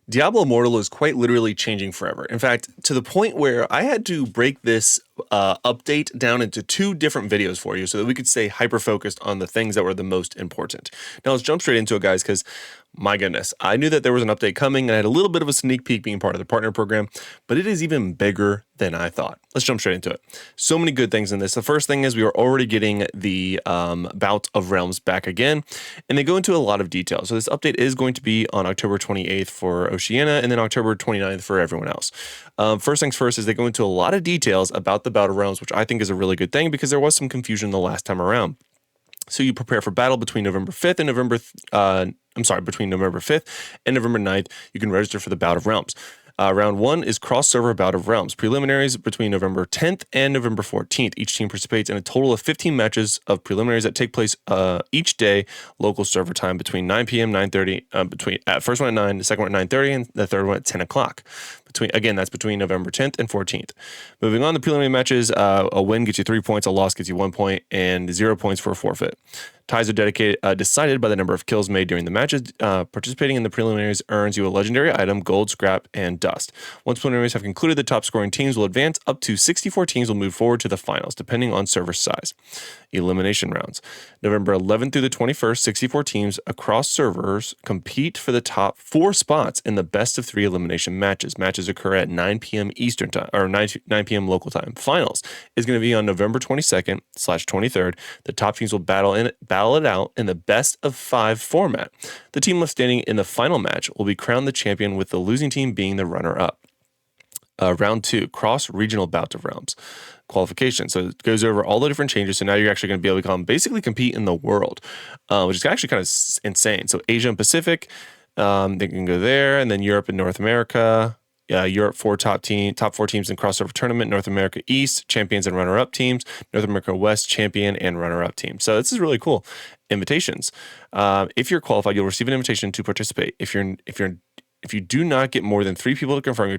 Diablo Immortal is quite literally changing forever. In fact, to the point where I had to break this update down into two different videos for you so that we could stay hyper focused on the things that were the most important. Now let's jump straight into it, guys, because my goodness, I knew that there was an update coming and I had a little bit of a sneak peek being part of the partner program, but it is even bigger than I thought. Let's jump straight into it. So many good things in this. The first thing is we are already getting the Bout of Realms back again, and they go into a lot of detail. So this update is going to be on October 28th for Oceania and then October 29th for everyone else. First things first is they go into a lot of details about the Bout of Realms, which I think is a really good thing because there was some confusion the last time around. So you prepare for battle between November 5th and between November 5th and November 9th. You can register for the Bout of Realms. Round 1 is cross-server Bout of Realms. Preliminaries between November 10th and November 14th. Each team participates in a total of 15 matches of preliminaries that take place each day, local server time between 9 p.m. 9:30. First one at 9, the second one at 9:30, and the third one at 10 o'clock. That's between November 10th and 14th. Moving on, the preliminary matches, a win gets you 3 points, a loss gets you 1 point, and 0 points for a forfeit. Ties are decided by the number of kills made during the matches. Participating in the preliminaries earns you a legendary item, gold, scrap, and dust. Once preliminaries have concluded, the top scoring teams will advance. Up to 64 teams will move forward to the finals, depending on server size. Elimination rounds. November 11th through the 21st, 64 teams across servers compete for the top 4 spots in the best of 3 elimination matches. Matches occur at 9 p.m. Eastern time, or 9 p.m. local time. Finals is going to be on November 22nd/23rd. The top teams will battle it out in the best of 5 format. The team left standing in the final match will be crowned the champion, with the losing team being the runner-up. Round 2, cross-regional Bout of Realms. Qualification. So it goes over all the different changes. So now you're actually going to be able to basically compete in the world, which is actually kind of insane. So Asia and Pacific, they can go there, and then Europe and North America. Europe, top 4 teams in crossover tournament. North America East, champions and runner-up teams. North America West, champion and runner-up teams. So this is really cool. Invitations. If you're qualified, you'll receive an invitation to participate. If you do not get more than 3 people to confirm your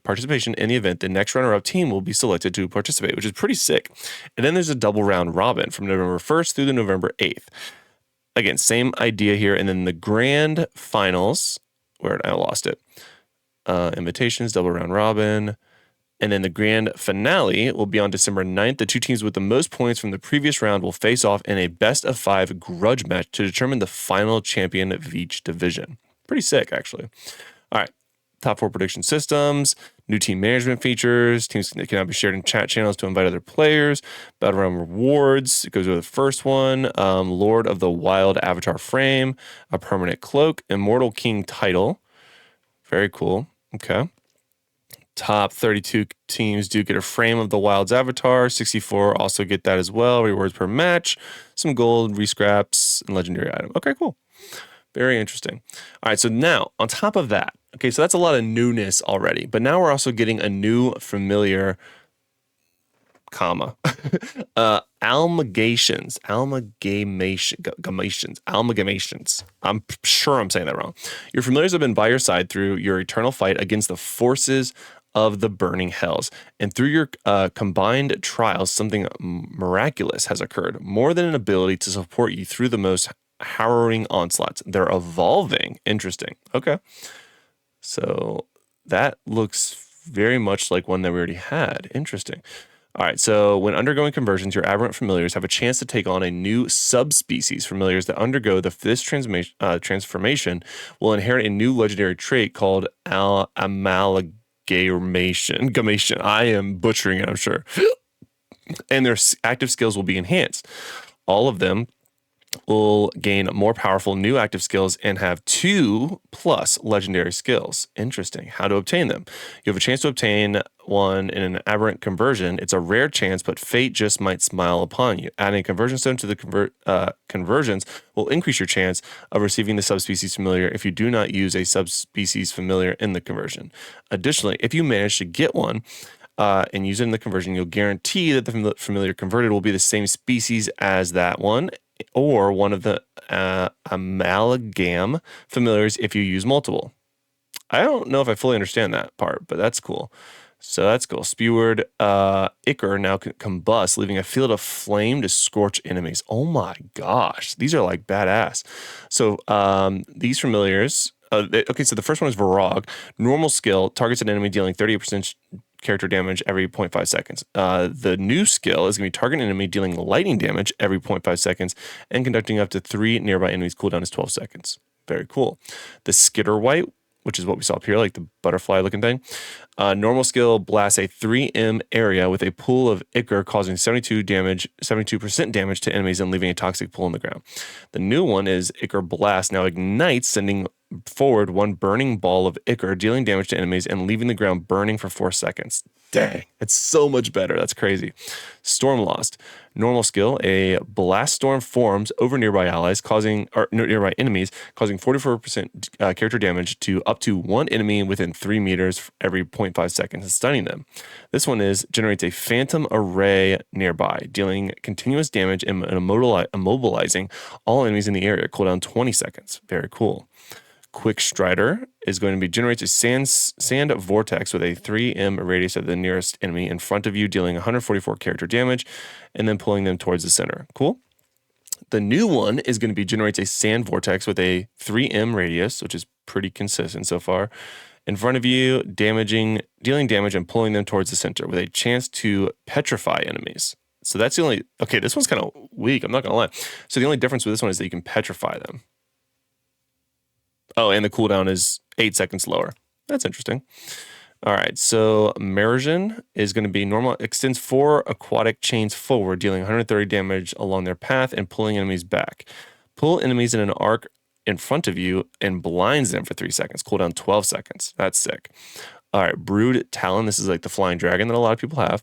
participation in the event, the next runner-up team will be selected to participate, which is pretty sick. And then there's a double round robin from November 1st through the November 8th. Again, same idea here. And then the grand finals, I lost it. Invitations, double round robin. And then the grand finale will be on December 9th. The 2 teams with the most points from the previous round will face off in a best of 5 grudge match to determine the final champion of each division. Pretty sick, actually. All right. Top 4 prediction systems, new team management features. Teams can now be shared in chat channels to invite other players. Battle Realm rewards. It goes with the first one. Lord of the Wild avatar frame, a permanent cloak, Immortal King title. Very cool. Okay. Top 32 teams do get a frame of the Wild's avatar. 64 also get that as well. Rewards per match, some gold, rescraps, and legendary item. Okay, cool. Very interesting. All right, so now on top of that, okay, so that's a lot of newness already, but now we're also getting a new familiar amalgamations. I'm sure I'm saying that wrong. Your familiars have been by your side through your eternal fight against the forces of the burning hells. And through your combined trials, something miraculous has occurred, more than an ability to support you through the most harrowing onslaughts. They're evolving. Interesting. Okay. So that looks very much like one that we already had. Interesting. All right, so when undergoing conversions, your aberrant familiars have a chance to take on a new subspecies. Familiars that undergo this transformation will inherit a new legendary trait called amalgamation. I am butchering it, I'm sure. And their active skills will be enhanced. All of them will gain more powerful new active skills and have 2+ legendary skills. Interesting. How to obtain them? You have a chance to obtain one in an aberrant conversion. It's a rare chance, but fate just might smile upon you. Adding a conversion stone to the conversions will increase your chance of receiving the subspecies familiar if you do not use a subspecies familiar in the conversion. Additionally, if you manage to get one, and use it in the conversion, you'll guarantee that the familiar converted will be the same species as that one, or one of the amalgam familiars if you use multiple. I don't know if I fully understand that part, but that's cool. So that's cool. Speward Ichor now combust, leaving a field of flame to scorch enemies. Oh my gosh. These are like badass. So these familiars Okay, so the first one is Varog. Normal skill targets an enemy dealing 38% character damage every 0.5 seconds. The new skill is going to be target an enemy dealing lightning damage every 0.5 seconds and conducting up to 3 nearby enemies. Cooldown is 12 seconds. Very cool. The Skitterwhite, which is what we saw up here, like the butterfly looking thing. Normal skill blasts a 3M area with a pool of ichor, causing 72% damage to enemies and leaving a toxic pool on the ground. The new one is Ichor Blast. Now ignites, sending forward one burning ball of ichor, dealing damage to enemies and leaving the ground burning for 4 seconds. Dang, it's so much better. That's crazy. Storm Lost. Normal skill, a blast storm forms over nearby nearby enemies, causing 44% character damage to up to one enemy within 3 meters every 0.5 seconds and stunning them. This one generates a phantom array nearby, dealing continuous damage and immobilizing all enemies in the area. Cooldown 20 seconds. Very cool. Quick Strider is going to be generates a sand vortex with a 3M radius of the nearest enemy in front of you, dealing 144 character damage, and then pulling them towards the center. Cool. The new one is going to be generates a sand vortex with a 3M radius, which is pretty consistent so far, in front of you, dealing damage and pulling them towards the center with a chance to petrify enemies. So that's the only. Okay, this one's kind of weak. I'm not gonna lie. So the only difference with this one is that you can petrify them. Oh, and the cooldown is 8 seconds lower. That's interesting. All right, so Mergen is going to be normal. Extends 4 aquatic chains forward, dealing 130 damage along their path and pulling enemies back. Pull enemies in an arc in front of you and blinds them for 3 seconds. Cooldown 12 seconds. That's sick. All right, Brood Talon. This is like the flying dragon that a lot of people have.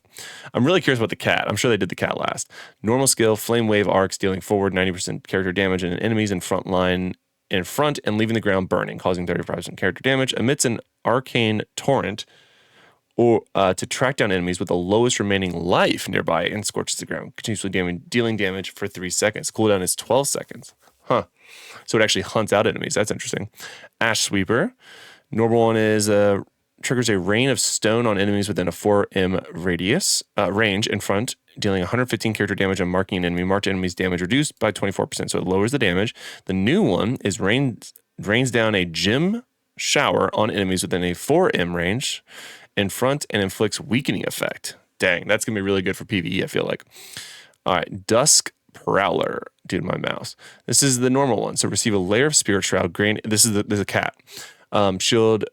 I'm really curious about the cat. I'm sure they did the cat last. Normal skill, Flame Wave arcs, dealing forward 90% character damage and enemies in front and leaving the ground burning, causing 35% character damage, emits an arcane torrent to track down enemies with the lowest remaining life nearby and scorches the ground, continuously dealing damage for 3 seconds. Cooldown is 12 seconds. Huh. So it actually hunts out enemies. That's interesting. Ash Sweeper. Normal one is triggers a rain of stone on enemies within a 4M range in front, dealing 115 character damage and marking an enemy. Marked enemies damage reduced by 24%, so it lowers the damage. The new one is rains down a gem shower on enemies within a 4M range in front and inflicts weakening effect. Dang, that's going to be really good for PvE, I feel like. All right, Dusk Prowler. Dude, my mouse. This is the normal one. So receive a layer of Spirit Shroud. This is a cat. Shield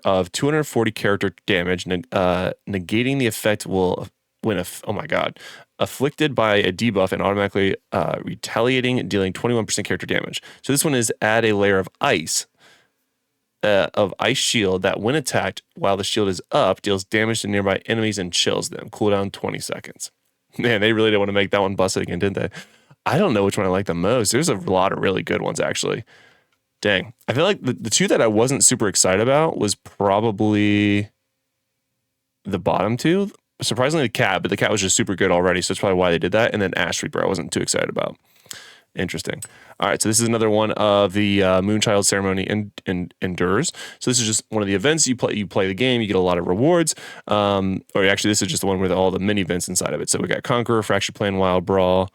of 240 character damage, negating the effect afflicted by a debuff and automatically retaliating, dealing 21% character damage. So this one is add a layer of ice shield that when attacked while the shield is up, deals damage to nearby enemies and chills them. Cooldown 20 seconds. Man, they really didn't want to make that one busted again, didn't they? I don't know which one I like the most. There's a lot of really good ones, actually. Dang. I feel like the two that I wasn't super excited about was probably the bottom two. Surprisingly, the cat, but the cat was just super good already, so that's probably why they did that. And then Ash Reaper, I wasn't too excited about. Interesting. All right, so this is another one of the Moonchild Ceremony endures. So this is just one of the events you play. You play the game, you get a lot of rewards. Or actually, this is just the one with all the mini events inside of it. So we got Conqueror, Fractured Plan, Wild Brawl,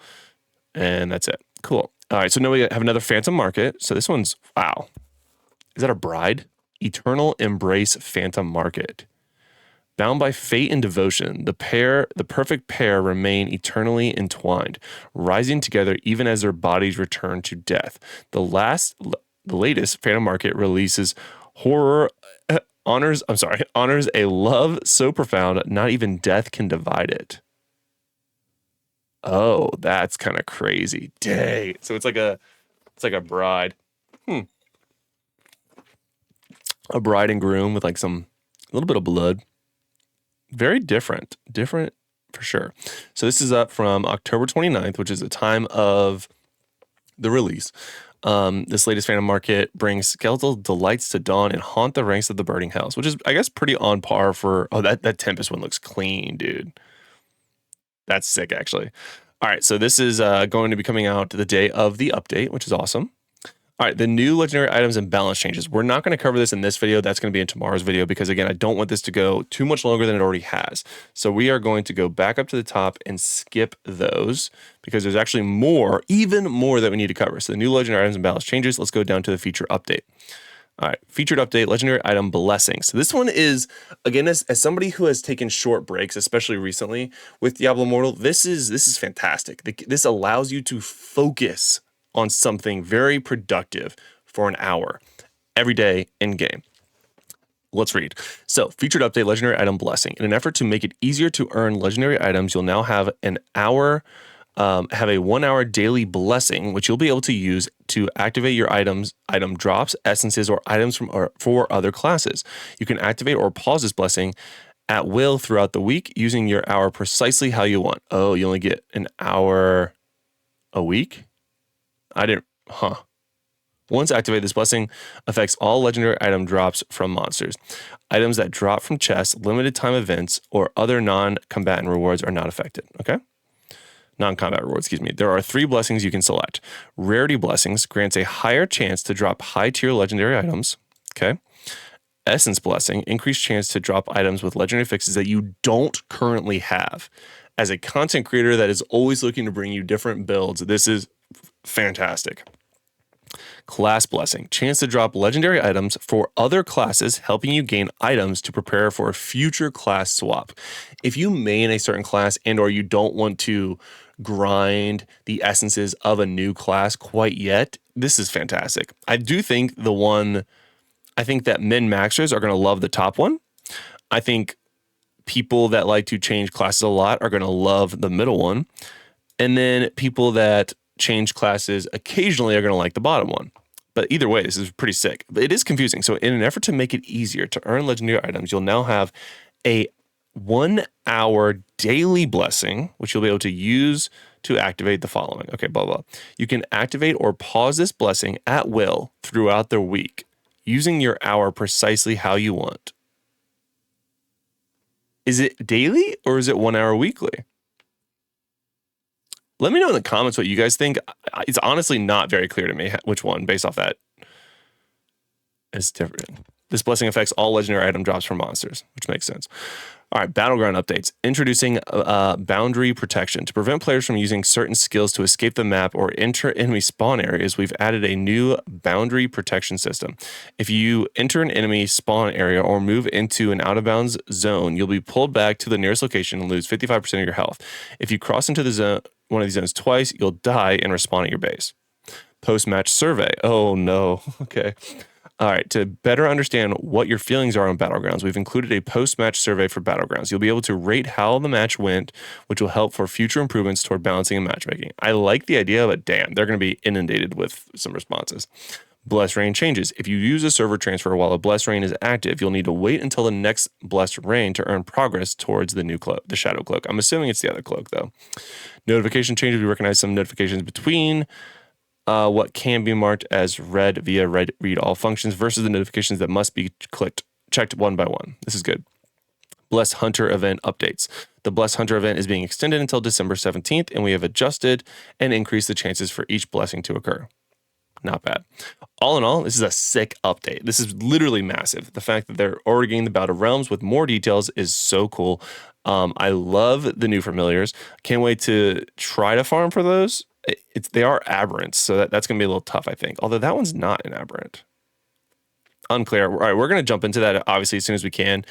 and that's it. Cool. All right, so now we have another Phantom Market. So this one's, wow. Is that a bride? Eternal Embrace Phantom Market. Bound by fate and devotion, the perfect pair remain eternally entwined, rising together even as their bodies return to death. The latest Phantom Market releases honors a love so profound not even death can divide it. Oh, that's kind of crazy. Dang. So it's like a bride. A bride and groom with like a little bit of blood. Very different for sure. So this is up from October 29th, which is the time of the release. This latest Phantom Market brings skeletal delights to dawn and haunt the ranks of the burning hells, which is, I guess, pretty on par for, that Tempest one looks clean, dude. That's sick, actually. All right, so this is going to be coming out the day of the update, which is awesome. All right, the new legendary items and balance changes. We're not going to cover this in this video. That's going to be in tomorrow's video because, again, I don't want this to go too much longer than it already has. So we are going to go back up to the top and skip those because there's actually even more that we need to cover. So the new legendary items and balance changes. Let's go down to the feature update. All right, featured update, legendary item blessings. So this one is, again, as somebody who has taken short breaks, especially recently with Diablo Immortal, this is fantastic. This allows you to focus on something very productive for an hour every day in game. Let's read. So, featured update, legendary item blessing. In an effort to make it easier to earn legendary items, you'll now have have a 1 hour daily blessing, which you'll be able to use to activate your item drops, essences, or items for other classes. You can activate or pause this blessing at will throughout the week using your hour precisely how you want. Oh, you only get an hour a week? Once activated, this blessing affects all legendary item drops from monsters. Items that drop from chests, limited time events, or other non-combatant rewards are not affected. Okay? Non-combat rewards, excuse me. There are 3 blessings you can select. Rarity blessings grants a higher chance to drop high-tier legendary items. Okay? Essence blessing, increased chance to drop items with legendary fixes that you don't currently have. As a content creator that is always looking to bring you different builds, this is fantastic. Class blessing, chance to drop legendary items for other classes, helping you gain items to prepare for a future class swap. If you main a certain class and or you don't want to grind the essences of a new class quite yet, this is fantastic. I think that min-maxers are going to love the top one. I think people that like to change classes a lot are going to love the middle one. And then people that change classes occasionally are going to like the bottom one. But either way, this is pretty sick. But it is confusing. So in an effort to make it easier to earn legendary items, you'll now have a 1 hour daily blessing, which you'll be able to use to activate the following. Okay, blah, blah. You can activate or pause this blessing at will throughout the week, using your hour precisely how you want. Is it daily or is it 1 hour weekly? Let me know in the comments what you guys think. It's honestly not very clear to me which one, based off that, is different. This blessing affects all legendary item drops from monsters, which makes sense. All right, Battleground updates. Introducing boundary protection. To prevent players from using certain skills to escape the map or enter enemy spawn areas, we've added a new boundary protection system. If you enter an enemy spawn area or move into an out-of-bounds zone, you'll be pulled back to the nearest location and lose 55% of your health. If you cross into the zone, one of these zones twice, you'll die and respawn at your base. Post-match survey. Oh, no. Okay. All right, to better understand what your feelings are on Battlegrounds, we've included a post-match survey for Battlegrounds. You'll be able to rate how the match went, which will help for future improvements toward balancing and matchmaking. I like the idea, but damn, they're going to be inundated with some responses. Blessed Rain changes. If you use a server transfer while a Blessed Rain is active, you'll need to wait until the next Blessed Rain to earn progress towards the new cloak, the Shadow Cloak. I'm assuming it's the other cloak, though. Notification changes. We recognize some notifications between what can be marked as read via read all functions versus the notifications that must be checked one by one. This is good. Blessed Hunter event updates. The Blessed Hunter event is being extended until December 17th, and we have adjusted and increased the chances for each blessing to occur. Not bad. All in all, this is a sick update. This is literally massive. The fact that they're already getting the Bout of Realms with more details is so cool. I love the new familiars. Can't wait to try to farm for those. They are aberrants, so that's going to be a little tough, I think. Although that one's not an aberrant. Unclear. All right, we're going to jump into that, obviously, as soon as we can.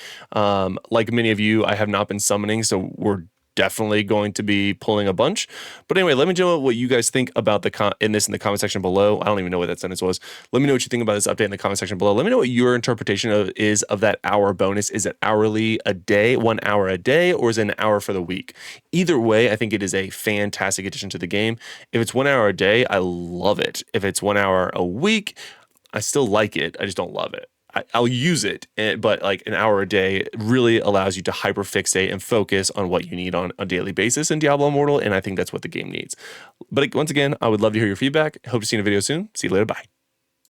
Like many of you, I have not been summoning, so we're definitely going to be pulling a bunch. But anyway, let me know what you guys think about in the comment section below. I don't even know what that sentence was. Let me know what you think about this update in the comment section below. Let me know what your interpretation of that hour bonus. Is it hourly a day, 1 hour a day, or is it an hour for the week? Either way, I think it is a fantastic addition to the game. If it's 1 hour a day, I love it. If it's 1 hour a week, I still like it. I just don't love it. I'll use it, but like an hour a day really allows you to hyperfixate and focus on what you need on a daily basis in Diablo Immortal, and I think that's what the game needs. But once again, I would love to hear your feedback. Hope to see you in a video soon. See you later. Bye.